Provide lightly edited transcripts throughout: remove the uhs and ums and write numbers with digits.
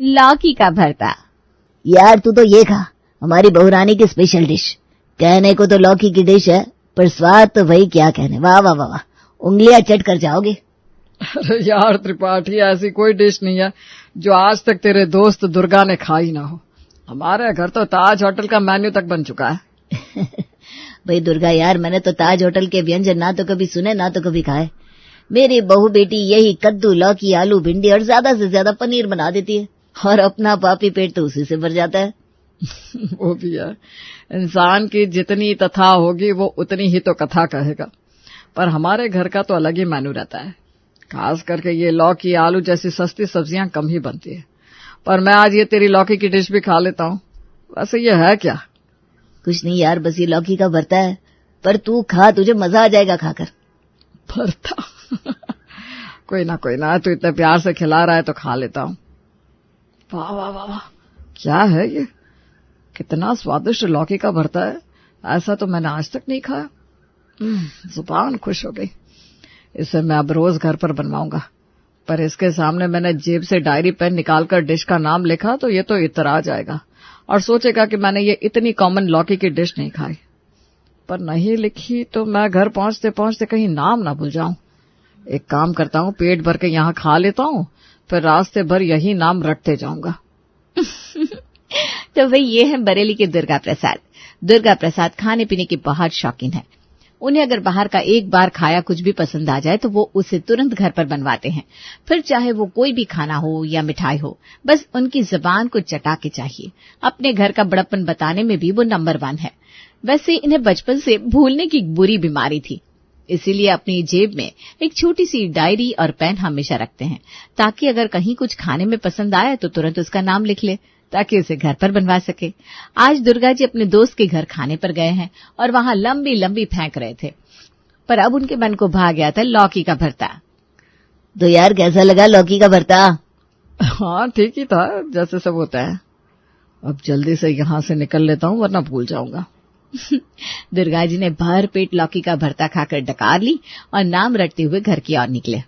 लौकी का भरता। यार तू तो ये खा, हमारी बहुरानी की स्पेशल डिश। कहने को तो लौकी की डिश है, पर स्वाद तो भाई क्या कहने। वाह वाह वाह वाह, उंगलियां चट कर जाओगे। अरे यार त्रिपाठी, ऐसी कोई डिश नहीं है जो आज तक तेरे दोस्त दुर्गा ने खाई ना हो। हमारे घर तो ताज होटल का मेन्यू तक बन चुका है। भाई दुर्गा यार, मैंने तो ताज होटल के व्यंजन ना तो कभी सुने ना तो कभी खाए। मेरी बहू बेटी यही कद्दू, लौकी, आलू, भिंडी और ज्यादा से ज्यादा पनीर बना देती है, और अपना पापी पेट तो उसी से भर जाता है। वो भी है, इंसान की जितनी तथा होगी वो उतनी ही तो कथा कहेगा। पर हमारे घर का तो अलग ही मेन्यू रहता है। खास करके ये लौकी, आलू जैसी सस्ती सब्जियां कम ही बनती है। पर मैं आज ये तेरी लौकी की डिश भी खा लेता हूँ। वैसे ये है क्या? कुछ नहीं यार, बस ये लौकी का भरता है, पर तू खा, तुझे मजा आ जाएगा खाकर। भरता? कोई ना, तू इतने प्यार से खिला रहा है तो खा लेता हूँ। वाह वाह वाह वाह, क्या है ये? कितना स्वादिष्ट लौकी का भरता है, ऐसा तो मैंने आज तक नहीं खाया। जुबान खुश हो गई। इसे मैं अब रोज घर पर बनवाऊंगा। पर इसके सामने मैंने जेब से डायरी पेन निकालकर डिश का नाम लिखा तो ये तो इतरा जाएगा और सोचेगा कि मैंने ये इतनी कॉमन लौकी की डिश नहीं खाई। पर नहीं लिखी तो मैं घर पहुंचते पहुंचते कहीं नाम ना भूल जाऊं। एक काम करता हूं, पेट भर के यहाँ खा लेता हूं, फिर रास्ते भर यही नाम रटते जाऊंगा। तो भाई ये है बरेली के दुर्गा प्रसाद। दुर्गा प्रसाद खाने पीने की बहुत शौकीन है। उन्हें अगर बाहर का एक बार खाया कुछ भी पसंद आ जाए तो वो उसे तुरंत घर पर बनवाते हैं। फिर चाहे वो कोई भी खाना हो या मिठाई हो, बस उनकी जुबान को चटा के चाहिए। अपने घर का बड़प्पन बताने में भी वो नंबर 1 है। वैसे इन्हें बचपन से भूलने की बुरी बीमारी थी, इसीलिए अपनी जेब में एक छोटी सी डायरी और पेन हमेशा रखते हैं, ताकि अगर कहीं कुछ खाने में पसंद आए तो तुरंत उसका नाम लिख ले, ताकि उसे घर पर बनवा सके। आज दुर्गा जी अपने दोस्त के घर खाने पर गए हैं और वहां लंबी लंबी फेंक रहे थे, पर अब उनके मन को भा गया था लौकी का भरता। तो यार कैसा लगा लौकी का भरता? हाँ ठीक ही था, जैसे सब होता है। अब जल्दी से यहाँ से निकल लेता हूँ वरना भूल जाऊंगा। दुर्गा जी ने भर पेट लौकी का भरता खाकर डकार ली और नाम रटते हुए घर की ओर निकले।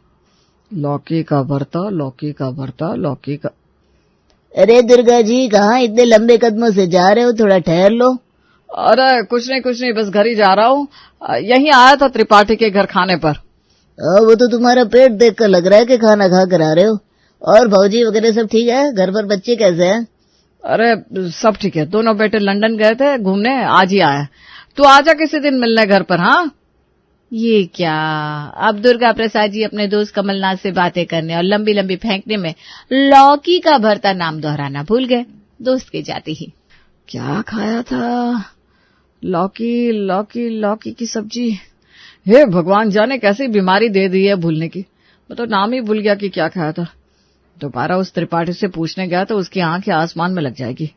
लौकी का भरता, लौकी का भरता, लौकी का। अरे दुर्गा जी, कहाँ इतने लंबे कदमों से जा रहे हो? थोड़ा ठहर लो। अरे कुछ नहीं, बस घर ही जा रहा हूँ। यहीं आया था त्रिपाठी के घर खाने पर। वो तो तुम्हारा पेट देख कर लग रहा है कि खाना खा कर आ रहे हो। और भौजी वगैरह सब ठीक है? घर पर बच्चे कैसे हैं? अरे सब ठीक है, दोनों बेटे लंदन गए थे घूमने, आज ही आए। तू आजा किसी दिन मिलने घर पर। हाँ ये क्या, अब दुर्गा प्रसाद जी अपने दोस्त कमलनाथ से बातें करने और लंबी लंबी फेंकने में लौकी का भरता नाम दोहराना भूल गए। दोस्त के जाते ही क्या खाया था? लौकी, लौकी, लौकी की सब्जी। हे भगवान, जाने कैसी बीमारी दे दी है भूलने की। मैं तो नाम ही भूल गया कि क्या खाया था। दोबारा उस त्रिपाठी से पूछने गया तो उसकी आंखें आसमान में लग जाएगी।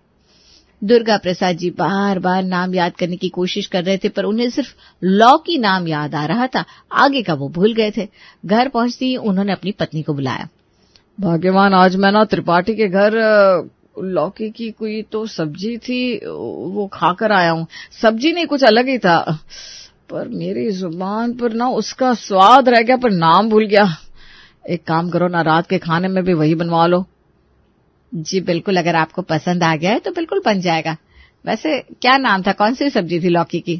दुर्गा प्रसाद जी बार बार नाम याद करने की कोशिश कर रहे थे, पर उन्हें सिर्फ लौकी नाम याद आ रहा था, आगे का वो भूल गए थे। घर पहुंचते ही उन्होंने अपनी पत्नी को बुलाया। भाग्यवान, आज मैं ना त्रिपाठी के घर लौकी की कोई तो सब्जी थी, वो खाकर आया हूँ। सब्जी नहीं, कुछ अलग ही था, पर मेरी जुबान पर ना उसका स्वाद रह गया, पर नाम भूल गया। एक काम करो ना, रात के खाने में भी वही बनवा लो। जी बिल्कुल, अगर आपको पसंद आ गया है तो बिल्कुल बन जाएगा। वैसे क्या नाम था, कौन सी सब्जी थी लौकी की?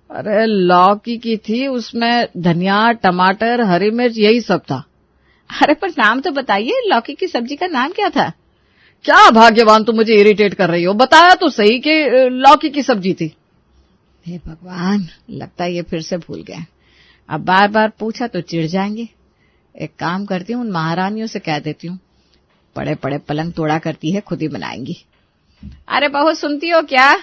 अरे लौकी की थी, उसमें धनिया, टमाटर, हरी मिर्च, यही सब था। अरे पर नाम तो बताइए, लौकी की सब्जी का नाम क्या था? क्या भाग्यवान, तुम मुझे इरिटेट कर रही हो। बताया तो सही कि लौकी की सब्जी थी। हे भगवान, लगता है ये फिर से भूल गए। अब बार बार पूछा तो चिढ़ जाएंगे। एक काम करती हूँ, उन महारानियों से कह देती हूँ, पड़े पड़े पलंग तोड़ा करती है, खुद ही बनाएंगी। अरे बहू सुनती हो क्या?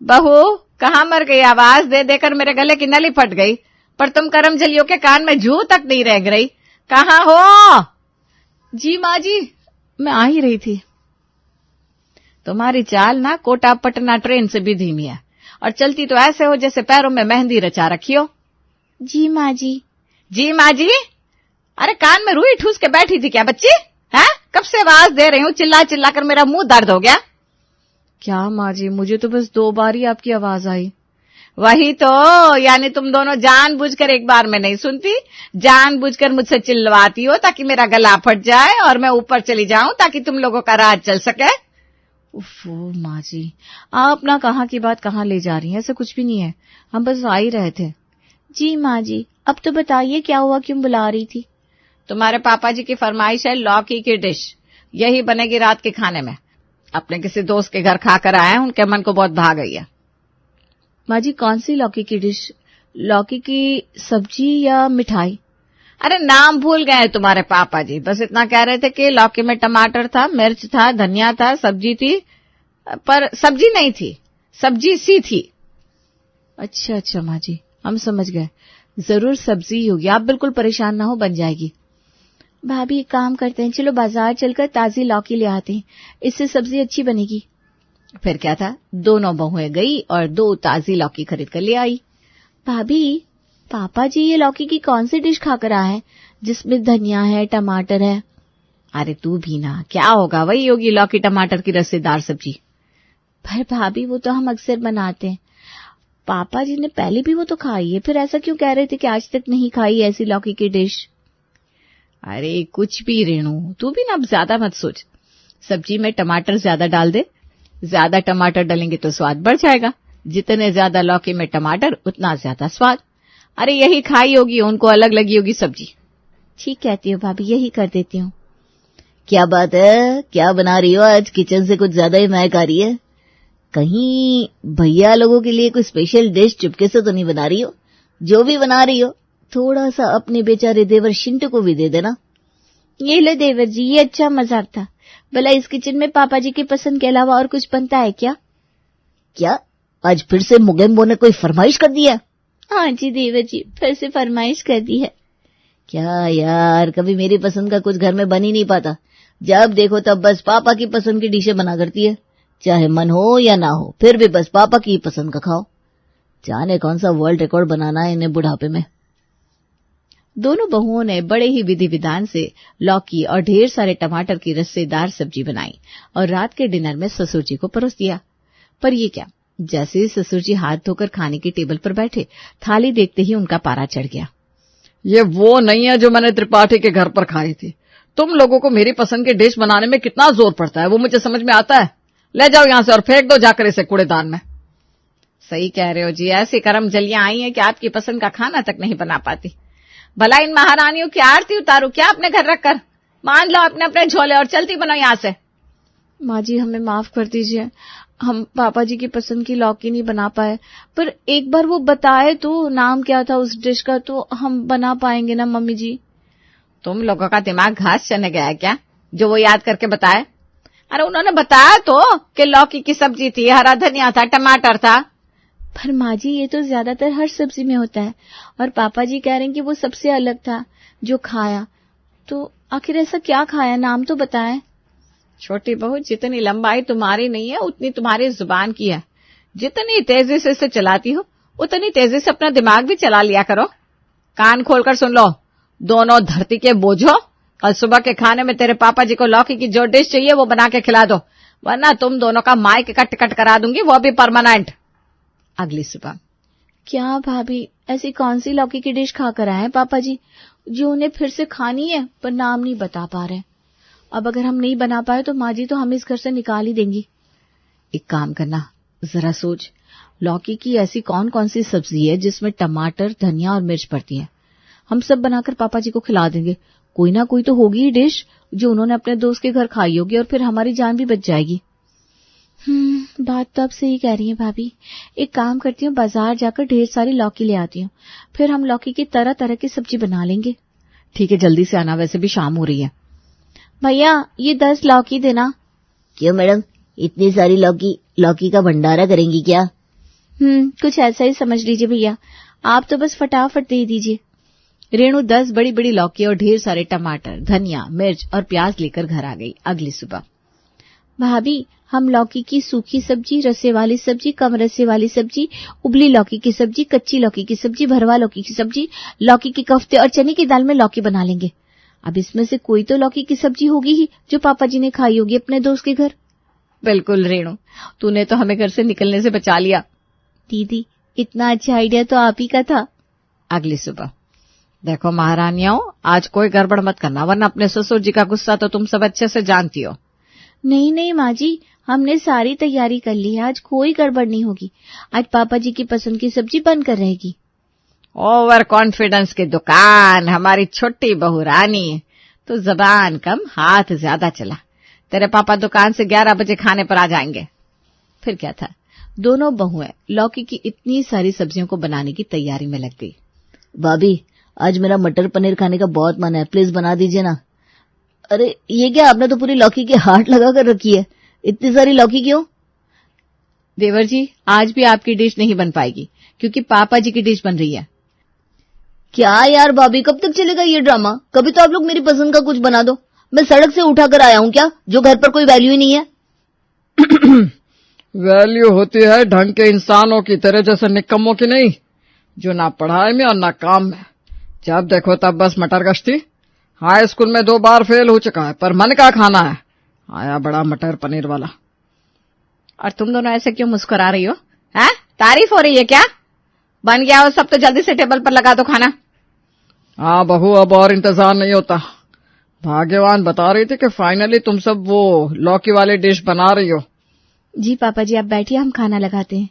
बहू कहाँ मर गई? आवाज दे देकर मेरे गले की नली फट गई, पर तुम करम जलियों के कान में जू तक नहीं रह गई। कहाँ हो? जी माँ जी, मैं आ ही रही थी। तुम्हारी चाल ना कोटा पटना ट्रेन से भी धीमी है, और चलती तो ऐसे हो जैसे पैरों में मेहंदी रचा रखी हो। जी माँ जी। जी माँ जी? अरे कान में रुई ठूस के बैठी थी क्या बच्ची? है? कब से आवाज दे रही हूँ, चिल्ला चिल्ला कर मेरा मुंह दर्द हो गया। क्या माँ जी, मुझे तो बस 2 बार ही आपकी आवाज आई। वही तो, यानी तुम दोनों जानबूझकर एक बार में नहीं सुनती, जानबूझकर मुझसे चिल्लवाती हो ताकि मेरा गला फट जाए और मैं ऊपर चली जाऊं ताकि तुम लोगों का राज चल सके। उफ़ो माँ जी, आप ना कहाँ की बात कहाँ ले जा रही हैं, ऐसा कुछ भी नहीं है, हम बस आ ही रहे थे। जी माँ जी, अब तो बताइए क्या हुआ, क्यों बुला रही थी? तुम्हारे पापा जी की फरमाइश है लौकी की डिश, यही बनेगी रात के खाने में। अपने किसी दोस्त के घर खाकर आए हैं, उनके मन को बहुत भा गई है। माँ जी, कौन सी लौकी की डिश? लौकी की सब्जी या मिठाई? अरे नाम भूल गए तुम्हारे पापा जी, बस इतना कह रहे थे कि लौकी में टमाटर था, मिर्च था, धनिया था, सब्जी थी, पर सब्जी नहीं थी, सब्जी सी थी। अच्छा अच्छा माँ जी, हम समझ गए, जरूर सब्जी होगी, आप बिल्कुल परेशान ना हो, बन जाएगी। भाभी एक काम करते हैं, चलो बाजार चलकर ताजी लौकी ले आते हैं, इससे सब्जी अच्छी बनेगी। फिर क्या था, दोनों बहुएं गई और 2 ताजी लौकी खरीद कर ले आई। भाभी, पापा जी ये लौकी की कौन सी डिश खाकर आए हैं जिसमें धनिया है, टमाटर है? अरे तू भी ना, क्या होगा, वही होगी लौकी टमाटर की रसेदार सब्जी। पर भाभी वो तो हम अक्सर बनाते हैं, पापा जी ने पहले भी वो तो खाई है, फिर ऐसा क्यों कह रहे थे कि आज तक नहीं खाई ऐसी लौकी की डिश? अरे कुछ भी रेणु, तू भी ना अब ज्यादा मत सोच, सब्जी में टमाटर ज्यादा डाल दे, ज्यादा टमाटर डालेंगे तो स्वाद बढ़ जाएगा, जितने ज्यादा लौकी में टमाटर उतना ज्यादा स्वाद। अरे यही खाई होगी, उनको अलग लगी होगी सब्जी। ठीक कहती हो भाभी, यही कर देती हूँ। क्या बात है, क्या बना रही हो आज? किचन से कुछ ज्यादा ही महक आ रही है। कहीं भैया लोगों के लिए कोई स्पेशल डिश चुपके से तो नहीं बना रही हो? जो भी बना रही हो थोड़ा सा अपने बेचारे देवर शिंटू को भी दे देना। ये लो देवर जी, ये अच्छा मजाक था। भला इस किचन में पापा जी की पसंद के अलावा और कुछ बनता है क्या? क्या आज फिर से मुगेम्बो ने कोई फरमाइश कर दिया? हाँ जी देवर जी, फिर से फरमाइश कर दी है। क्या यार, कभी मेरी पसंद का कुछ घर में बन ही नहीं पाता, जब देखो तब बस पापा की पसंद की डिशें बना करती है, चाहे मन हो या ना हो, फिर भी बस पापा की पसंद का खाओ। जाने कौन सा वर्ल्ड रिकॉर्ड बनाना है इन्हें बुढ़ापे में। दोनों बहुओं ने बड़े ही विधि विधान से लौकी और ढेर सारे टमाटर की रस्सेदार सब्जी बनाई और रात के डिनर में ससुर जी को परोस दिया। पर ये क्या, जैसे ही ससुर जी हाथ धोकर खाने की टेबल पर बैठे, थाली देखते ही उनका पारा चढ़ गया। ये वो नहीं है जो मैंने त्रिपाठी के घर पर खाई थी। तुम लोगों को मेरी पसंद की डिश बनाने में कितना जोर पड़ता है, वो मुझे समझ में आता है। ले जाओ यहां से और फेंक दो जाकर इसे कूड़ेदान में। सही कह रहे हो जी, ऐसी कर्म जलियां आई हैं कि आपकी पसंद का खाना तक नहीं बना पाती। भला इन महारानियों की आरती उतारू क्या अपने घर रखकर? मान लो अपने अपने झोले और चलती बनो यहां से। माँ जी हमें माफ कर दीजिए, हम पापा जी की पसंद की लौकी नहीं बना पाए, पर एक बार वो बताए तो नाम क्या था उस डिश का, तो हम बना पाएंगे ना मम्मी जी। तुम लोगों का दिमाग घास चने गया है क्या, जो वो याद करके बताए? अरे उन्होंने बताया तो कि लौकी की सब्जी थी, हरा धनिया था, टमाटर था। पर माँ जी ये तो ज्यादातर हर सब्जी में होता है, और पापा जी कह रहे हैं कि वो सबसे अलग था जो खाया, तो आखिर ऐसा क्या खाया, नाम तो बताएं। छोटी बहू, जितनी लंबाई तुम्हारी नहीं है उतनी तुम्हारी जुबान की है। जितनी तेजी से इसे चलाती हो उतनी तेजी से अपना दिमाग भी चला लिया करो। कान खोलकर सुन लो, दोनों धरती के बोझो, कल सुबह के खाने में तेरे पापा जी को लौकी की जो डिश चाहिए वो बना के खिला दो, वरना तुम दोनों का माइक का टिकट करा दूंगी, वो भी परमानेंट। अगली सुबह। क्या भाभी, ऐसी कौन सी लौकी की डिश खाकर आए हैं पापा जी जो उन्हें फिर से खानी है पर नाम नहीं बता पा रहे? अब अगर हम नहीं बना पाए तो माँ जी तो हमें इस घर से निकाल ही देंगी। एक काम करना, जरा सोच, लौकी की ऐसी कौन कौन सी सब्जी है जिसमें टमाटर, धनिया और मिर्च पड़ती है? हम सब बनाकर पापा जी को खिला देंगे, कोई ना कोई तो होगी ही डिश जो उन्होंने अपने दोस्त के घर खाई होगी, और फिर हमारी जान भी बच जाएगी। बात तो अब सही कह रही है भाभी। एक काम करती हूँ, बाजार जाकर ढेर सारी लौकी ले आती हूँ, फिर हम लौकी की तरह तरह की सब्जी बना लेंगे। ठीक है, जल्दी से आना, वैसे भी शाम हो रही है। भैया ये 10 लौकी देना। क्यों मैडम, इतनी सारी लौकी का भंडारा करेंगी क्या? कुछ ऐसा ही समझ लीजिए भैया, आप तो बस फटाफट दे दीजिए। रेणु 10 बड़ी बड़ी लौकी और ढेर सारे टमाटर, धनिया, मिर्च और प्याज लेकर घर आ गई। अगली सुबह। भाभी, हम लौकी की सूखी सब्जी, रसे वाली सब्जी, कम रसे वाली सब्जी, उबली लौकी की सब्जी, कच्ची लौकी की सब्जी, भरवा लौकी की सब्जी, लौकी के कोफ्ते और चने की दाल में लौकी बना लेंगे। अब इसमें से कोई तो लौकी की सब्जी होगी ही जो पापा जी ने खाई होगी अपने दोस्त के घर। बिल्कुल रेणु, तूने तो हमें घर से निकलने से बचा लिया। दीदी, इतना अच्छा आइडिया तो आप ही का था। अगली सुबह, देखो महारानियों, आज कोई गड़बड़ मत करना, वरना अपने ससुर जी का गुस्सा तो तुम सब अच्छे से जानती हो। नहीं नहीं माँ जी, हमने सारी तैयारी कर ली है, आज कोई गड़बड़ नहीं होगी। आज पापा जी की पसंद की सब्जी बनकर रहेगी। ओवर कॉन्फिडेंस की दुकान, हमारी छोटी बहू रानी। तो जबान कम, हाथ ज्यादा चला। तेरे पापा दुकान से 11 बजे खाने पर आ जाएंगे। फिर क्या था, दोनों बहुएं लौकी की इतनी सारी सब्जियों को बनाने की तैयारी में लग गई। भाभी, आज मेरा मटर पनीर खाने का बहुत मन है, प्लीज बना दीजिए ना। अरे ये क्या, आपने तो पूरी लौकी की हाट लगा कर रखी है, इतनी सारी लौकी क्यों? देवर जी, आज भी आपकी डिश नहीं बन पाएगी, क्योंकि पापा जी की डिश बन रही है। क्या यार भाभी, कब तक चलेगा ये ड्रामा? कभी तो आप लोग मेरी पसंद का कुछ बना दो। मैं सड़क से उठा कर आया हूं क्या, जो घर पर कोई वैल्यू ही नहीं है? वैल्यू होती है ढंग के इंसानों की, तेरे जैसे निकम्मों की नहीं, जो ना पढ़ाई में और ना काम में। जब देखो तब बस मटर गश्ती। हाई स्कूल में 2 बार फेल हो चुका है, पर मन का खाना है। आया बड़ा मटर पनीर वाला। और तुम दोनों ऐसे क्यों मुस्कुरा रही हो? हैं? तारीफ हो रही है क्या? बन गया हो सब तो जल्दी से टेबल पर लगा दो खाना। हाँ बहू, अब और इंतजार नहीं होता। भाग्यवान बता रही थी कि फाइनली तुम सब वो लौकी वाली डिश बना रही हो। जी पापा जी, आप बैठिए, हम खाना लगाते हैं।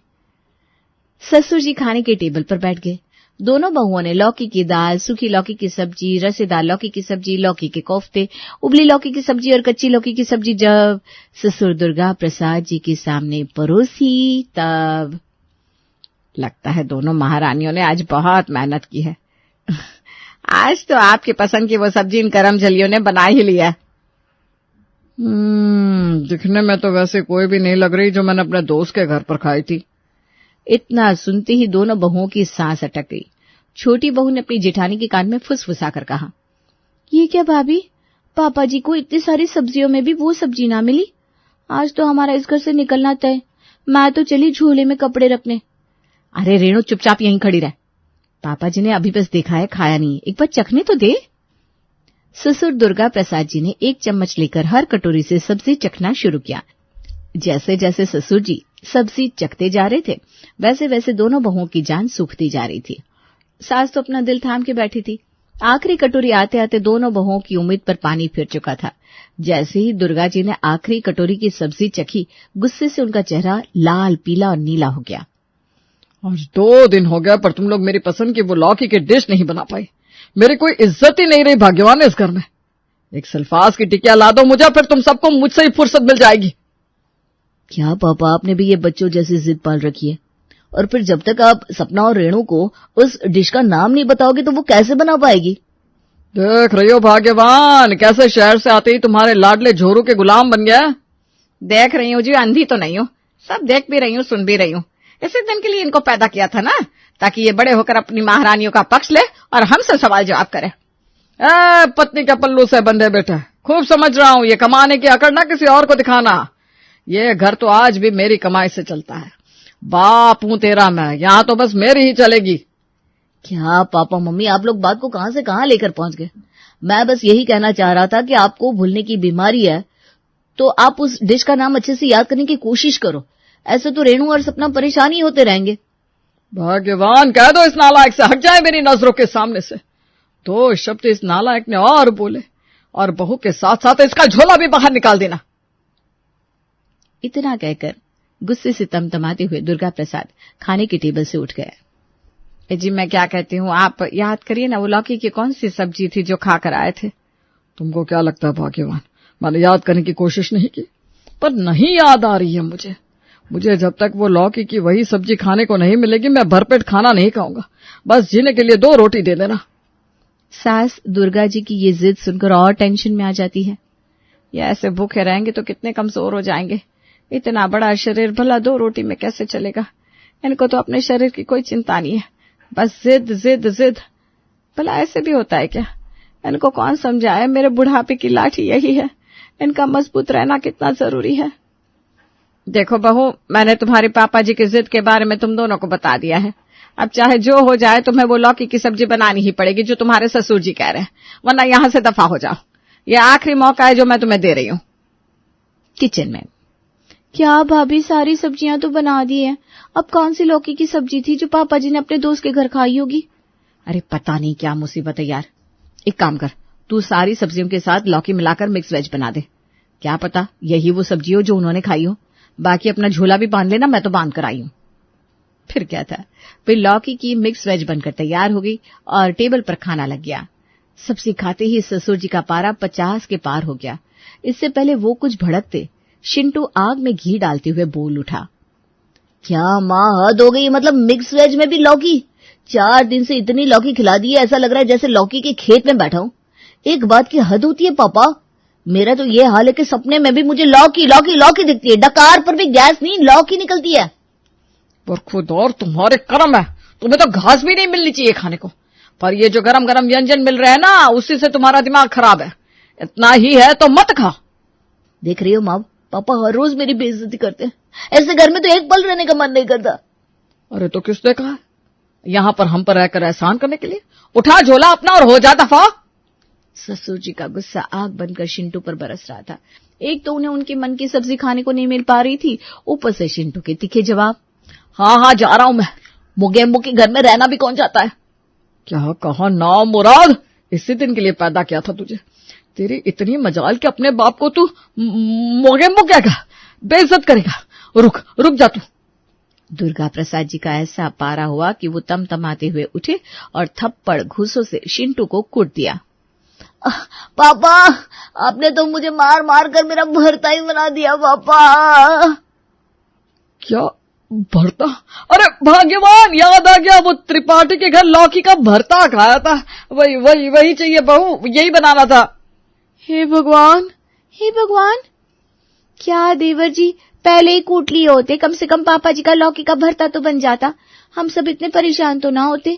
ससुर जी खाने के टेबल पर बैठ गए। दोनों बहुओं ने लौकी की दाल, सूखी लौकी की सब्जी, रसेदार लौकी की सब्जी, लौकी के कोफ्ते, उबली लौकी की सब्जी और कच्ची लौकी की सब्जी जब ससुर दुर्गा प्रसाद जी के सामने परोसी, तब लगता है दोनों महारानियों ने आज बहुत मेहनत की है। आज तो आपकी पसंद की वो सब्जी इन करमजलियों ने बना ही लिया। दिखने में तो वैसे कोई भी नहीं लग रही जो मैंने अपने दोस्त के घर पर खाई थी। इतना सुनते ही दोनों बहुओं की सांस अटक गई। छोटी बहू ने अपनी जेठानी के कान में फुसफुसा कर कहा, ये क्या भाभी, पापा जी को इतनी सारी सब्जियों में भी वो सब्जी ना मिली? आज तो हमारा इस घर से निकलना तय। मैं तो चली झोले में कपड़े रखने। अरे रेणु, चुपचाप यहीं खड़ी रह। पापा जी ने अभी बस देखा है, खाया नहीं, एक बार चखने तो दे। ससुर दुर्गा प्रसाद जी ने 1 चम्मच लेकर हर कटोरी से सब्जी चखना शुरू किया। जैसे जैसे ससुर जी सब्जी चखते जा रहे थे, वैसे वैसे दोनों बहुओं की जान सूखती जा रही थी। सास तो अपना दिल थाम के बैठी थी। आखिरी कटोरी आते आते दोनों बहुओं की उम्मीद पर पानी फिर चुका था। जैसे ही दुर्गा जी ने आखिरी कटोरी की सब्जी चखी, गुस्से से उनका चेहरा लाल, पीला और नीला हो गया। आज 2 दिन हो गया, पर तुम लोग मेरी पसंद की वो लौकी की डिश नहीं बना पाई। मेरी कोई इज्जत ही नहीं रही भाग्यवान इस घर में। एक सल्फास की टिकिया ला दो मुझे, फिर तुम सबको मुझसे ही फुर्सत मिल जाएगी। क्या पापा, आपने भी ये बच्चों जैसी जिद पाल रखी है? और फिर जब तक आप सपना और रेणु को उस डिश का नाम नहीं बताओगे तो वो कैसे बना पाएगी? देख रही हो भाग्यवान, कैसे शहर से आते ही तुम्हारे लाडले झोरू के गुलाम बन गया। देख रही हूँ जी, अंधी तो नहीं हूँ, सब देख भी रही हूँ, सुन भी रही हूँ। इसी दिन के लिए इनको पैदा किया था ना, ताकि ये बड़े होकर अपनी महारानियों का पक्ष ले और हमसे सवाल जवाब करे। पत्नी के पल्लू से बंधे बैठे, खूब समझ रहा हूँ, ये कमाने की अकड़ ना किसी और को दिखाना। ये घर तो आज भी मेरी कमाई से चलता है। बाप हूं तेरा मैं, यहाँ तो बस मेरी ही चलेगी। क्या पापा मम्मी, आप लोग बात को कहां से कहां लेकर पहुंच गए? मैं बस यही कहना चाह रहा था कि आपको भूलने की बीमारी है, तो आप उस डिश का नाम अच्छे से याद करने की कोशिश करो। ऐसे तो रेणु और सपना परेशान ही होते रहेंगे। भाग्यवान, कह दो इस नालायक से हट जाए मेरी नजरों के सामने से। 2 शब्द इस नालायक ने और बोले, और बहू के साथ साथ इसका झोला भी बाहर निकाल देना। इतना कहकर गुस्से से तमतमाते हुए दुर्गा प्रसाद खाने के टेबल से उठ गया। जी मैं क्या कहती हूँ, आप याद करिए ना, वो लौकी की कौन सी सब्जी थी जो खा कर आए थे? तुमको क्या लगता है भाग्यवान, मैंने याद करने की कोशिश नहीं की, पर नहीं याद आ रही है मुझे जब तक वो लौकी की वही सब्जी खाने को नहीं मिलेगी, मैं भरपेट खाना नहीं खाऊंगा। बस जीने के लिए 2 रोटी दे देना। सास दुर्गा जी की ये जिद सुनकर और टेंशन में आ जाती है। ये ऐसे भूखे रहेंगे तो कितने कमजोर हो जाएंगे। इतना बड़ा शरीर भला 2 रोटी में कैसे चलेगा? इनको तो अपने शरीर की कोई चिंता नहीं है, बस जिद जिद जिद। भला ऐसे भी होता है क्या? इनको कौन समझाए, मेरे बुढ़ापे की लाठी यही है, इनका मजबूत रहना कितना जरूरी है। देखो बहू, मैंने तुम्हारे पापा जी की जिद के बारे में तुम दोनों को बता दिया है। अब चाहे जो हो जाए, तुम्हें वो लौकी की सब्जी बनानी ही पड़ेगी जो तुम्हारे ससुर जी कह रहे हैं, वरना यहां से दफा हो जाओ। ये आखिरी मौका है जो मैं तुम्हें दे रही हूं। किचन में क्या भाभी, सारी सब्जियां तो बना दी हैं, अब कौन सी लौकी की सब्जी थी जो पापा जी ने अपने दोस्त के घर खाई होगी? अरे पता नहीं क्या मुसीबत है यार। एक काम कर, तू सारी सब्जियों के साथ लौकी मिलाकर मिक्स वेज बना दे। क्या पता यही वो सब्जी हो जो उन्होंने खाई हो। बाकी अपना झोला भी बांध लेना, मैं तो बांध कर आई हूं। फिर क्या था, फिर लौकी की मिक्स वेज बनकर तैयार हो गई और टेबल पर खाना लग गया। सब्जी खाते ही ससुर जी का पारा 50 के पार हो गया। इससे पहले वो कुछ भड़कते, शिंटू आग में घी डालते हुए बोल उठा। क्या माँ, हद हो गई। मतलब मिक्स वेज में भी लौकी? 4 दिन से इतनी लौकी खिला दी है, ऐसा लग रहा है जैसे लौकी के खेत में बैठा हूं। एक बात की हद होती है पापा, मेरा तो ये हाल है कि सपने में भी मुझे लौकी लौकी लौकी दिखती है। डकार पर भी गैस नहीं, लौकी निकलती है। पर खुदौर तुम्हारे कर्म है, तुम्हें तो घास भी नहीं मिलनी चाहिए खाने को, पर ये जो गरम गरम व्यंजन मिल रहे हैं ना, उसी से तुम्हारा दिमाग खराब है। इतना ही है तो मत खा। देख रही हो माँ, पापा हर रोज मेरी बेइज्जती करते हैं। ऐसे घर में तो एक पल रहने का मन नहीं करता। अरे तो किसने कहा यहां पर हम पर रहकर एहसान करने के लिए? उठा झोला अपना और हो जा दफा। ससुर जी का गुस्सा आग बनकर शिंटू पर बरस रहा था। एक तो उन्हें उनके मन की सब्जी खाने को नहीं मिल पा रही थी, ऊपर से शिंटू के तीखे जवाब। हाँ जा रहा हूं मैं। मुगेम्बू के घर में रहना भी कौन चाहता है? क्या कहा ना मुराद, इसी दिन के लिए पैदा किया था तुझे। तेरी इतनी मजाल कि अपने बाप को तू मोगेम्बो क्या कहा, बेइज्जत करेगा। रुक जा तू। दुर्गा प्रसाद जी का ऐसा पारा हुआ कि वो तमतमाते हुए उठे और थप्पड़ घूसों से शिंटू को कूट दिया। पापा, आपने तो मुझे मार मार कर मेरा भरता ही बना दिया पापा। क्या भरता? अरे भाग्यवान, याद आ गया, वो त्रिपाठी के घर लौकी का भरता खाया था। वही चाहिए बहू, यही बनाना था। हे भगवान, हे भगवान, क्या देवर जी, पहले ही कूट लिए होते, कम से कम पापा जी का लौकी का भरता तो बन जाता। हम सब इतने परेशान तो ना होते।